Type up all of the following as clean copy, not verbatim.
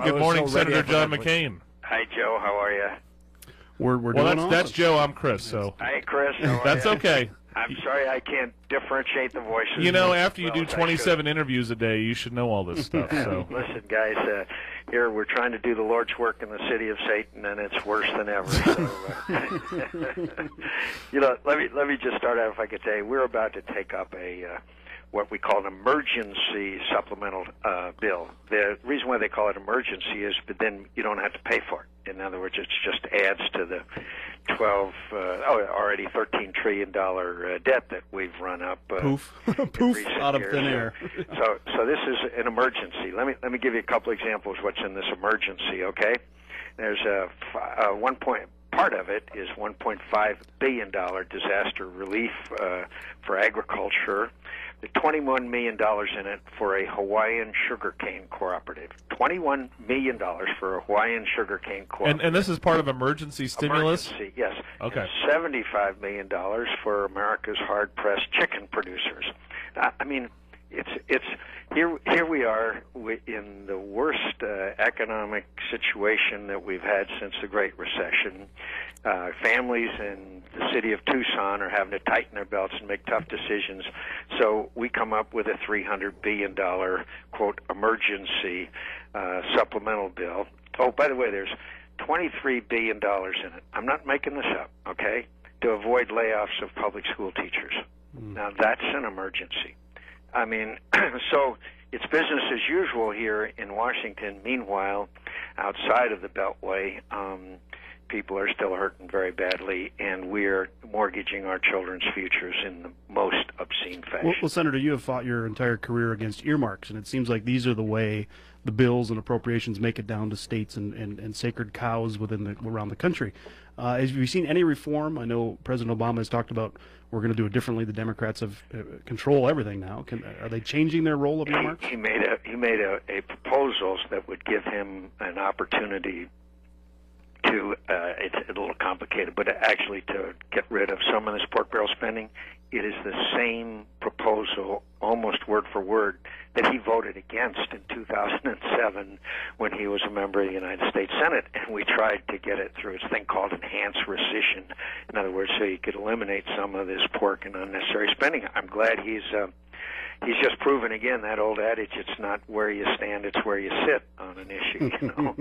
Good morning, Senator John McCAin. Hi, Joe. How are you? We're doing that's Joe. I'm Chris. So hi, Chris. How are that's you? Okay. I'm sorry I can't differentiate the voices. You know, after you do 27 interviews a day, you should know all this stuff. So listen, guys. Here we're trying to do the Lord's work in the city of Satan, and it's worse than ever. So, you know, let me just start out, if I could say, we're about to take up a what we call an emergency supplemental bill. The reason why they call it emergency is, but then you don't have to pay for it. In other words, it just adds to the already $13 trillion debt that we've run up. Poof out of thin air. So this is an emergency. Let me give you a couple examples of what's in this emergency. Okay, there's part of it is $1.5 billion disaster relief for agriculture. There's $21 million in it for a Hawaiian sugarcane cooperative. $21 million for a Hawaiian sugarcane cooperative. And this is part of emergency stimulus? Emergency, yes. Okay. And $75 million for America's hard-pressed chicken producers. I mean, it's here we are in the worst economic situation that we've had since the Great Recession. Families in the city of Tucson are having to tighten their belts and make tough decisions. So we come up with a $300 billion, quote, emergency supplemental bill. Oh, by the way, there's $23 billion in it. I'm not making this up, okay, to avoid layoffs of public school teachers. Now, that's an emergency. I mean, so it's business as usual here in Washington. Meanwhile, outside of the Beltway, people are still hurting very badly, and we're mortgaging our children's futures in the most obscene fashion. Well, Senator, you have fought your entire career against earmarks, and it seems like these are the way the bills and appropriations make it down to states and sacred cows around the country. Have you seen any reform? I know President Obama has talked about we're going to do it differently. The Democrats have control everything now. Are they changing their role of earmarks? He made a proposal that would give him an opportunity to, it's a little complicated, but actually to get rid of some of this pork barrel spending. It is the same proposal, almost word for word, that he voted against in 2007 when he was a member of the United States Senate, and we tried to get it through this thing called enhanced rescission. In other words, so you could eliminate some of this pork and unnecessary spending. I'm glad he's just proven again that old adage, it's not where you stand, it's where you sit on an issue, you know.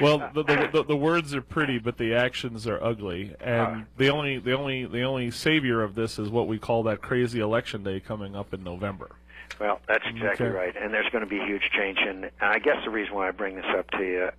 Well, the words are pretty, but the actions are ugly. And the only savior of this is what we call that crazy election day coming up in November. Well, that's exactly right. And there's going to be huge change. And I guess the reason why I bring this up to you,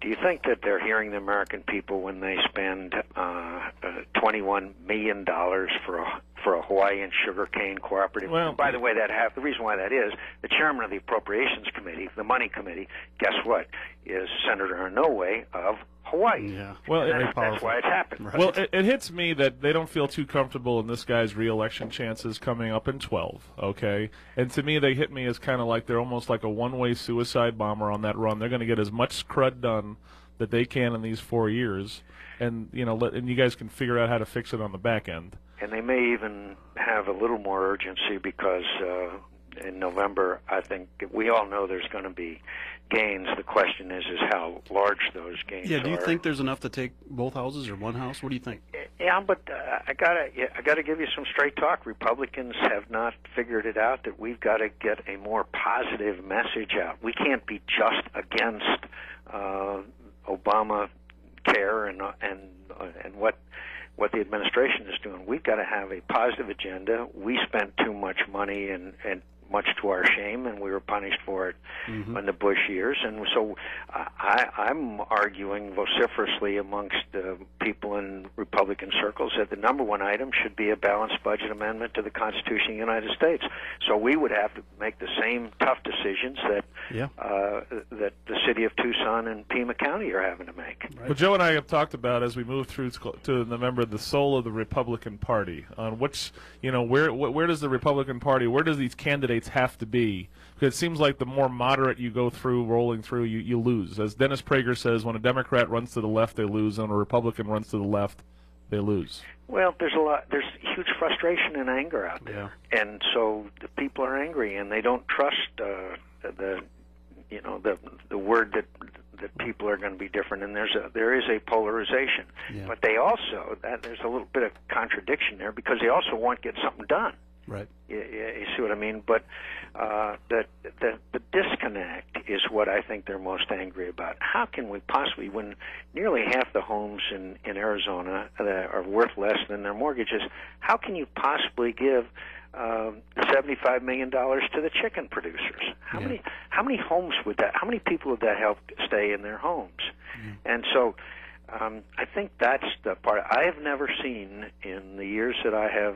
do you think that they're hearing the American people when they spend $21 million for a Hawaiian sugarcane cooperative? Well, by the way, the reason why that is, the chairman of the Appropriations Committee, the Money Committee, guess what, is Senator Inouye of Hawaii. Yeah. Well, that's why it's happened. Right. Well, it hits me that they don't feel too comfortable in this guy's re-election chances coming up in 12, okay? And to me, they hit me as kind of like they're almost like a one-way suicide bomber on that run. They're going to get as much crud done that they can in these 4 years, and and you guys can figure out how to fix it on the back end. And they may even have a little more urgency because in November, I think we all know there's going to be gains. The question is how large those gains are. Yeah, do you think there's enough to take both houses or one house? What do you think? Yeah, but I gotta give you some straight talk. Republicans have not figured it out that we've got to get a more positive message out. We can't be just against Obamacare and what the administration is doing. We've got to have a positive agenda. We spent too much money and much to our shame, and we were punished for it in the Bush years. And so I'm arguing vociferously amongst people in Republican circles that the number one item should be a balanced budget amendment to the Constitution of the United States. So we would have to make the same tough decisions that that the city of Tucson and Pima County are having to make. Right. Well, Joe and I have talked about, as we move through to November, the soul of the Republican Party, on which, where does the Republican Party, where does these candidates have to be? Because it seems like the more moderate you go through, rolling through, you lose. As Dennis Prager says, when a Democrat runs to the left, they lose, and when a Republican runs to the left, they lose. Well, there's huge frustration and anger out there, and so the people are angry, and they don't trust the the word that people are going to be different, and there is a polarization. Yeah. But they also there's a little bit of contradiction there because they also want to get something done. Right. You see what I mean? But the disconnect is what I think they're most angry about. How can we possibly, when nearly half the homes in Arizona are worth less than their mortgages, how can you possibly give $75 million to the chicken producers? How many homes would that? How many people would that help stay in their homes? And so, I think that's the part. I have never seen in the years that I have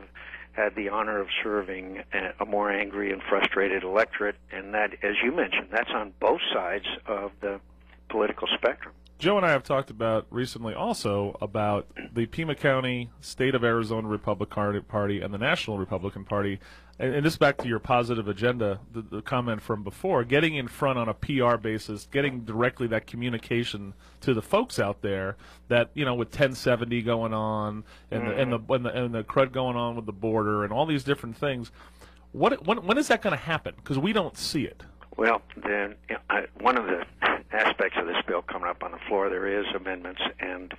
had the honor of serving a more angry and frustrated electorate, and that, as you mentioned, that's on both sides of the political spectrum. Joe and I have talked about recently also about the Pima County, State of Arizona Republican Party, and the National Republican Party. And this back to your positive agenda, the comment from before, getting in front on a PR basis, getting directly that communication to the folks out there that, with 1070 going on and the crud going on with the border and all these different things. When is that going to happen? Because we don't see it. Well, then one of the aspects of this bill coming up on the floor, there is amendments, and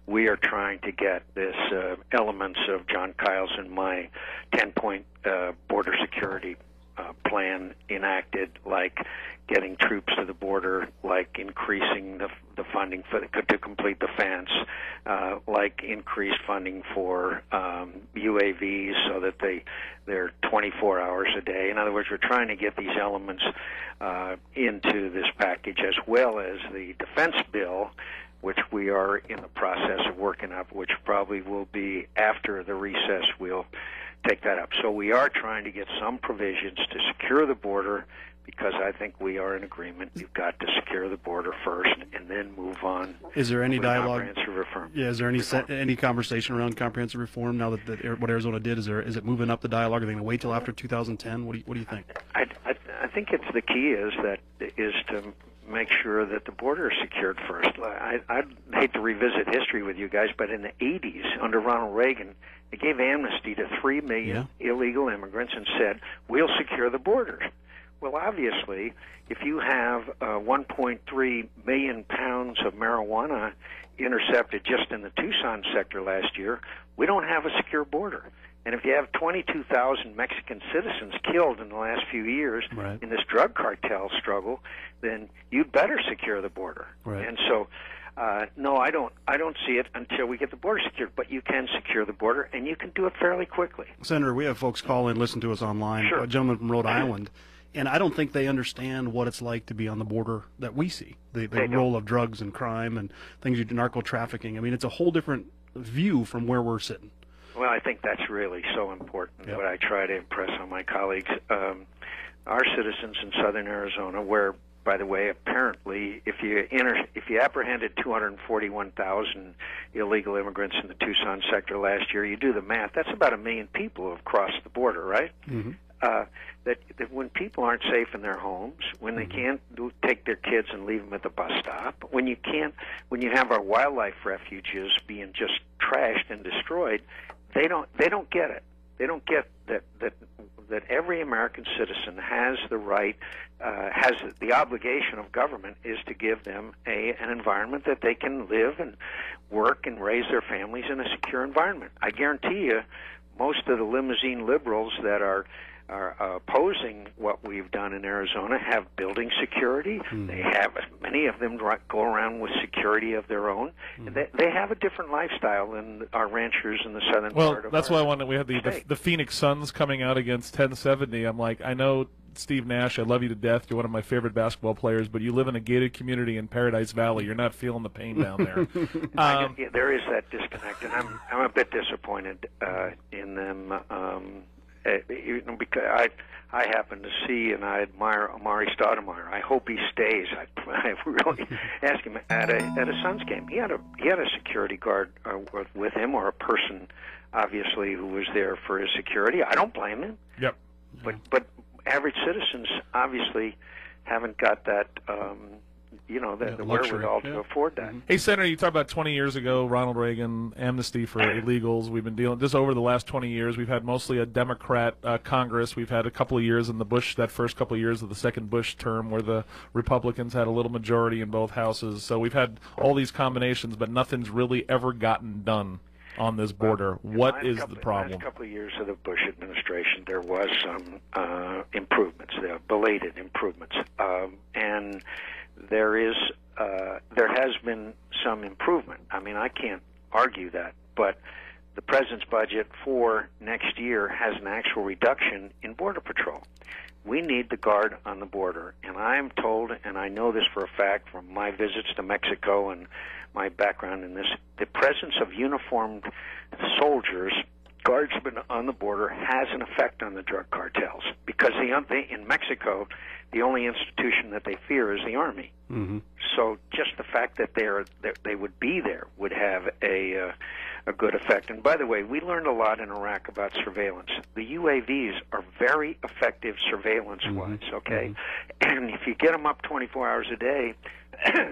we are trying to get this elements of John Kyle's and my 10-point border security plan enacted, like getting troops to the border, like increasing the funding to complete the fence, like increased funding for UAVs so that they're 24 hours a day. In other words, we're trying to get these elements into this package, as well as the defense bill, which we are in the process of working up, which probably will be after the recess. We'll take that up. So we are trying to get some provisions to secure the border, because I think we are in agreement. You've got to secure the border first and then move on. Is there any dialogue? Comprehensive reform. Yeah, is there any conversation around comprehensive reform now that what Arizona did? Is it moving up the dialogue? Are they going to wait till after 2010? What do you think? I think the key is to make sure that the border is secured first. I'd hate to revisit history with you guys, but in the 80s, under Ronald Reagan, they gave amnesty to 3 million illegal immigrants and said, we'll secure the border. Well, obviously, if you have 1.3 million pounds of marijuana intercepted just in the Tucson sector last year, we don't have a secure border. And if you have 22,000 Mexican citizens killed in the last few years in this drug cartel struggle, then you'd better secure the border. Right. And so, no, I don't see it until we get the border secured. But you can secure the border, and you can do it fairly quickly. Senator, we have folks call in, listen to us online. Sure. A gentleman from Rhode Island. And I don't think they understand what it's like to be on the border that we see, the role of drugs and crime and things, narco trafficking. I mean, it's a whole different view from where we're sitting. Well, I think that's really so important. What I try to impress on my colleagues, our citizens in southern Arizona, where, by the way, apparently, if you apprehended 241,000 illegal immigrants in the Tucson sector last year, you do the math. That's about 1 million people who have crossed the border, right? Mm-hmm. That when people aren't safe in their homes, when they can't take their kids and leave them at the bus stop, when you have our wildlife refuges being just trashed and destroyed, they don't get it. They don't get that every American citizen has the right, has the obligation of government is to give them an environment that they can live and work and raise their families in a secure environment. I guarantee you, most of the limousine liberals that are opposing what we've done in Arizona have building security. They have, many of them go around with security of their own. They have a different lifestyle than our ranchers in the southern part of that's our why we had the Phoenix Suns coming out against 1070. I'm like, I know Steve Nash, I love you to death. You're one of my favorite basketball players, but you live in a gated community in Paradise Valley. You're not feeling the pain down there. There is that disconnect, and I'm a bit disappointed in them. Because I happen to see and I admire Amari Stoudemire. I hope he stays. I really asked him at a Suns game. He had a security guard with him, or a person, obviously, who was there for his security. I don't blame him. Yep. But average citizens obviously haven't got that the luxury. wherewithal to afford that. Hey, Senator, you talked about 20 years ago, Ronald Reagan, amnesty for illegals. We've been dealing just over the last 20 years. We've had mostly a Democrat Congress. We've had a couple of years in that first couple of years of the second Bush term where the Republicans had a little majority in both houses. So we've had all these combinations, but nothing's really ever gotten done on this border. What is the problem? In the last couple of years of the Bush administration, there was some improvements, belated improvements, and there has been some improvement. I mean, I can't argue that, but the president's budget for next year has an actual reduction in Border Patrol. We need the Guard on the border, and I'm told, and I know this for a fact from my visits to Mexico and my background in this, the presence of uniformed soldiers, guardsmen on the border, has an effect on the drug cartels, because in Mexico, the only institution that they fear is the Army. Mm-hmm. So just the fact that they would be there would have a good effect. And by the way, we learned a lot in Iraq about surveillance. The UAVs are very effective surveillance-wise, okay? Mm-hmm. And if you get them up 24 hours a day,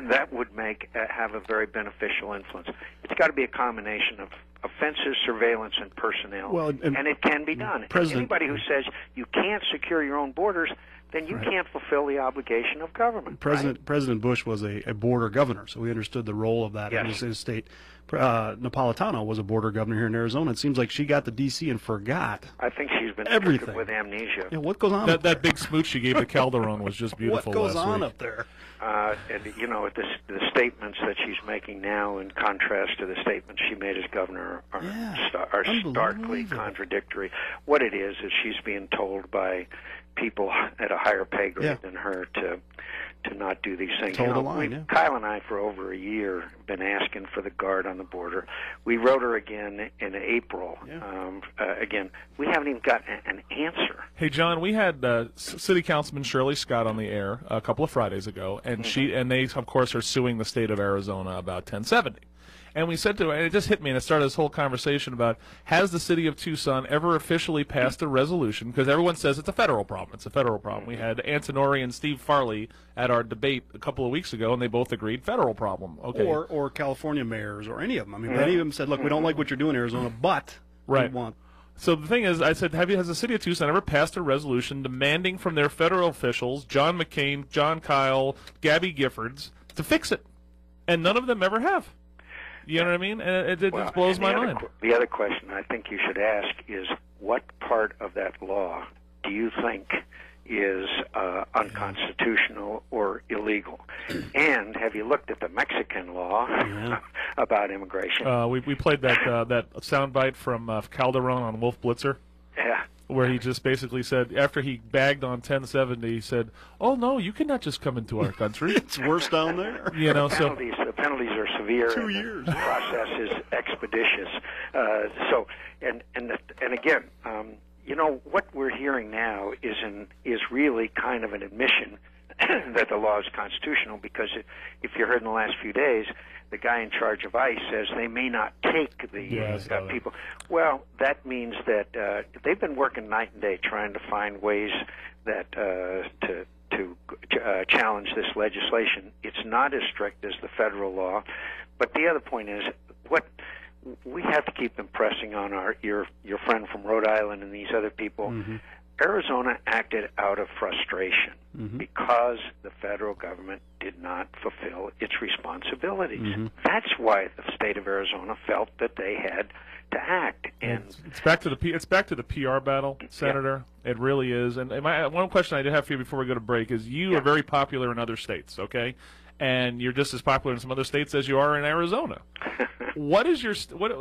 that would have a very beneficial influence. It's got to be a combination of offensive surveillance and personnel, well, and it can be done. Anybody who says you can't secure your own borders, then you can't fulfill the obligation of government. President Bush was a border governor, so we understood the role of that in his state. Napolitano was a border governor here in Arizona. It seems like she got to D.C. and forgot. I think she's been everything with amnesia. Yeah, what goes on? That big smooch she gave to Calderon was just beautiful. What goes last on week. up there? And the statements that she's making now, in contrast to the statements she made as governor, are starkly contradictory. What it is she's being told by people at a higher pay grade than her to not do these things. Kyle and I, for over a year, have been asking for the Guard on the border. We wrote her again in April. Again, we haven't even got an answer. Hey, John, we had City Councilman Shirley Scott on the air a couple of Fridays ago, and they, of course, are suing the state of Arizona about 1070. And we said to her, and it just hit me, and it started this whole conversation about, has the city of Tucson ever officially passed a resolution? Because everyone says it's a federal problem. It's a federal problem. We had Antonori and Steve Farley at our debate a couple of weeks ago, and they both agreed federal problem. Okay. Or California mayors, or any of them. I mean, many of them said, look, we don't like what you're doing, Arizona, but we want... So the thing is, I said, has the city of Tucson ever passed a resolution demanding from their federal officials, John McCain, John Kyle, Gabby Giffords, to fix it? And none of them ever have. You know what I mean? And it just blows my mind. The other question I think you should ask is, what part of that law do you think is unconstitutional or illegal? And have you looked at the Mexican law about immigration? We played that soundbite from Calderon on Wolf Blitzer. Yeah. Where he just basically said, after he bagged on 1070, he said, "Oh no, you cannot just come into our country. It's worse down there." You know, the penalties are severe. 2 years. The process is expeditious. And again, what we're hearing now is really kind of an admission that the law is constitutional, because if you heard in the last few days, the guy in charge of ICE says they may not take the people. Well, that means that they've been working night and day trying to find ways that to challenge this legislation. It's not as strict as the federal law, but the other point is, what we have to keep impressing on your friend from Rhode Island and these other people. Arizona acted out of frustration because the federal government did not fulfill its responsibilities. That's why the state of Arizona felt that they had to act. And it's back to the PR battle, Senator. It really is. And one question I do have for you before we go to break is, you are very popular in other states, okay? And you're just as popular in some other states as you are in Arizona. What is your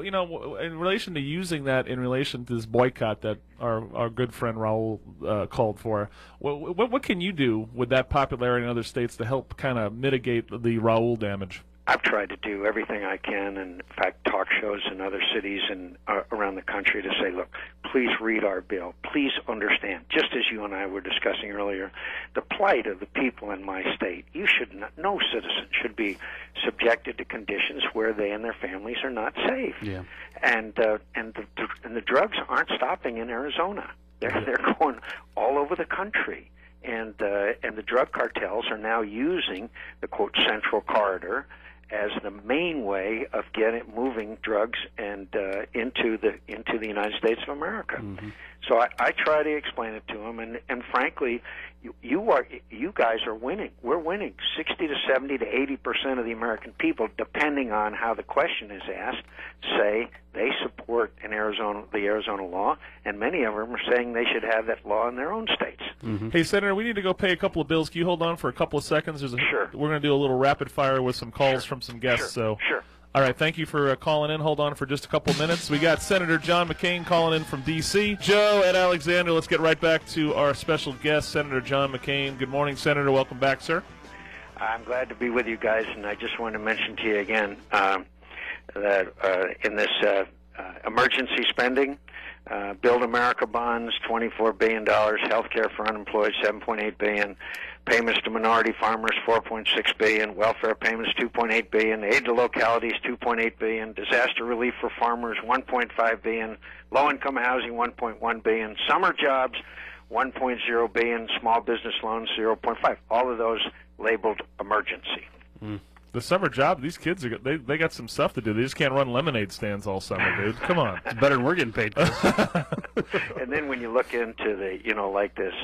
in relation to using that in relation to this boycott that our good friend Raul called for? What can you do with that popularity in other states to help kind of mitigate the Raul damage? I've tried to do everything I can, and in fact, talk shows in other cities and around the country to say, look, please read our bill. Please understand, just as you and I were discussing earlier, the plight of the people in my state. No citizen should be subjected to conditions where they and their families are not safe. Yeah. And the drugs aren't stopping in Arizona. They're going all over the country. and the drug cartels are now using the quote Central Corridor as the main way of moving drugs and into the United States of America. Mm-hmm. So I try to explain it to them, and frankly, you guys are winning. We're winning. 60 to 70 to 80% of the American people, depending on how the question is asked, say they support the Arizona law, and many of them are saying they should have that law in their own states. Mm-hmm. Hey, Senator, we need to go pay a couple of bills. Can you hold on for a couple of seconds? Sure. We're going to do a little rapid fire with some calls from some guests. Sure. All right, thank you for calling in. Hold on for just a couple minutes. We got Senator John McCain calling in from D.C. Joe and Alexander, let's get right back to our special guest, Senator John McCain. Good morning, Senator. Welcome back, sir. I'm glad to be with you guys, and I just want to mention to you again that in this emergency spending, Build America bonds, $24 billion, health care for unemployed, $7.8 billion, payments to minority farmers, $4.6 billion, welfare payments, $2.8 billion, aid to localities, $2.8 billion, disaster relief for farmers, $1.5 billion, low-income housing, $1.1 billion, summer jobs, $1.0 billion, small business loans, $0.5. All of those labeled emergency. Mm. The summer job, these kids they got some stuff to do. They just can't run lemonade stands all summer, dude. Come on. It's better than we're getting paid. And then when you look into the, like this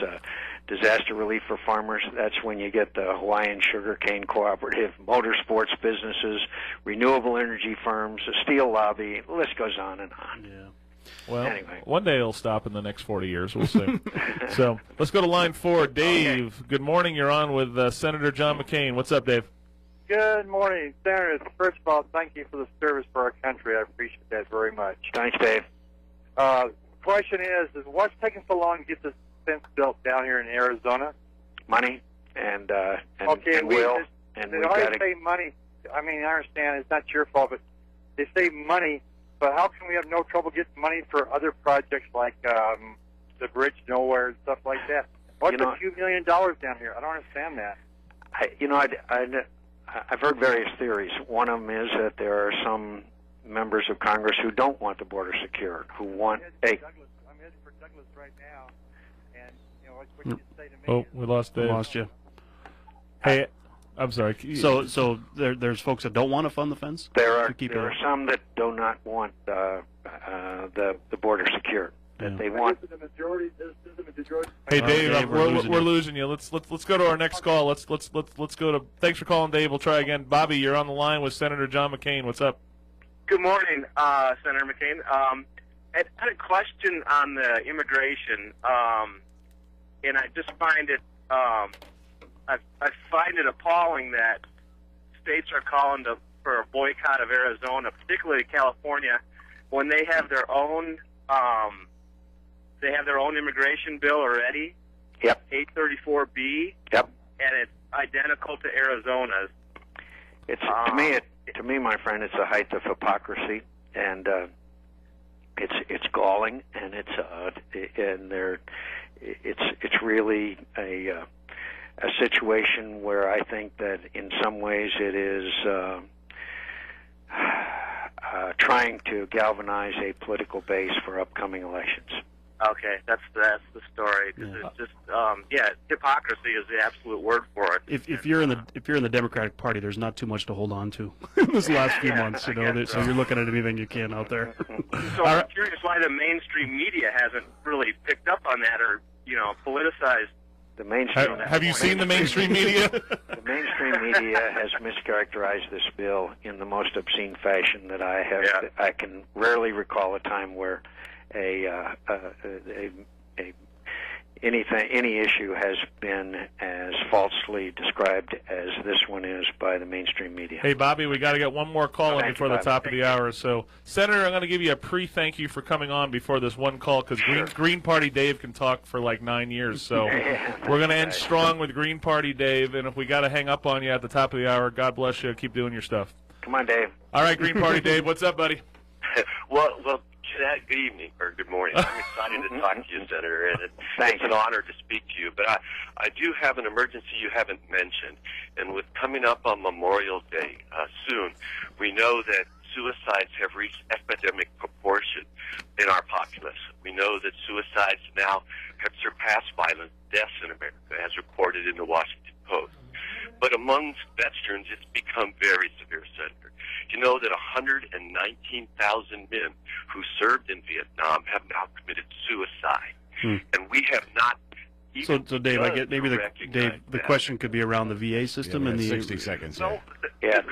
disaster relief for farmers, that's when you get the Hawaiian Sugarcane Cooperative, motorsports businesses, renewable energy firms, the steel lobby. The list goes on and on. Yeah. Well, anyway. One day it'll stop in the next 40 years. We'll see. So let's go to line 4. Dave, Okay. Good morning. You're on with Senator John McCain. What's up, Dave? Good morning, Senator. First of all, thank you for the service for our country. I appreciate that very much. Thanks, Dave. Question is what's taking so long to get this fence built down here in Arizona? Money and Okay, and we will. just, And they we've always got to... say money. I mean, I understand it's not your fault, but they say money. But how can we have no trouble getting money for other projects like the bridge nowhere and stuff like that? What's a few $1 million down here? I don't understand that. I've heard various theories. One of them is that there are some members of Congress who don't want the border secured, who want I'm heading for Douglas right now, and what you say to me? Oh, we lost Dave. Lost you. Hey, I'm sorry. So there's folks that don't want to fund the fence? There are some that do not want the border secured. Yeah. They want. This is the majority. Hey, Dave, Dave, we're losing you. Let's go to our next call. Let's go to. Thanks for calling, Dave. We'll try again. Bobby, you're on the line with Senator John McCain. What's up? Good morning, Senator McCain. I had a question on the immigration, and I just find it I find it appalling that states are calling for a boycott of Arizona, particularly California, when they have their own immigration bill already. Yep. 834B. Yep. And it's identical to Arizona's. It's to me, my friend, it's a height of hypocrisy, and it's galling, and it's really a situation where I think that in some ways it is trying to galvanize a political base for upcoming elections. Okay, that's the story. It's just hypocrisy is the absolute word for it. If you're in the Democratic Party, there's not too much to hold on to in this last few months. So you're looking at anything you can out there. So I'm curious why the mainstream media hasn't really picked up on that or politicized. The mainstream. Have you seen the mainstream media? The mainstream media has mischaracterized this bill in the most obscene fashion that I have. Yeah. I can rarely recall a time where any issue has been as falsely described as this one is by the mainstream media. Hey, Bobby, we got to get one more call in Thank before you, the Bobby. top of the hour. So, Senator, I'm going to give you a pre-thank you for coming on before this one call because Green Party Dave can talk for like 9 years. So we're going to end strong with Green Party Dave, and if we got to hang up on you at the top of the hour, God bless you. Keep doing your stuff. Come on, Dave. All right, Green Party Dave, what's up, buddy? Well, good evening, or good morning. I'm excited to talk to you, Senator, and it's an honor to speak to you. But I do have an emergency you haven't mentioned. And with coming up on Memorial Day soon, we know that suicides have reached epidemic proportion in our populace. We know that suicides now have surpassed violent deaths in America, as reported in the Washington Post. But amongst veterans, it's become very severe, Senator. You know that 119,000 men who served in Vietnam have now committed suicide. And we have not even So Dave, I get maybe the question could be around the VA system and the 60 seconds. No, Yeah, the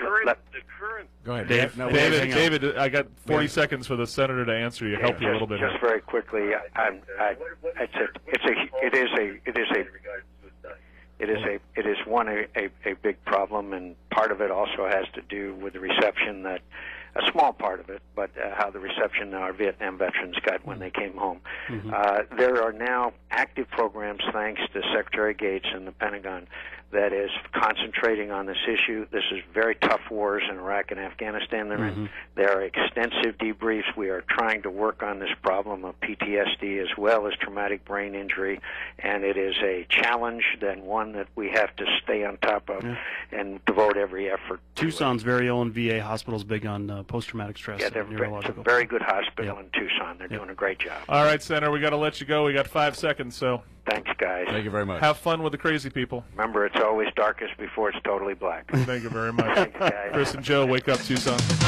current. Go ahead, Dave. No, David, I got 40 seconds for the senator to answer you. Help you a little bit. Just very quickly, it is a big problem, and part of it also has to do with the reception that a small part of it, but how the reception our Vietnam veterans got when they came home. There are now active programs, thanks to Secretary Gates and the Pentagon, that is concentrating on this issue. This is very tough wars in Iraq and Afghanistan they're in. There are extensive debriefs. We are trying to work on this problem of PTSD as well as traumatic brain injury, and it is a challenge, and one that we have to stay on top of and devote every effort to. Tucson's very own VA hospital is big on post-traumatic stress. Yeah, and it's a very good hospital in Tucson. They're doing a great job. All right, Senator, we got to let you go. We got 5 seconds, so Thanks, guys. Thank you very much. have fun with the crazy people. Remember, it's always darkest before it's totally black. Thank you very much. Thanks, guys. Chris and Joe, wake up, Tucson.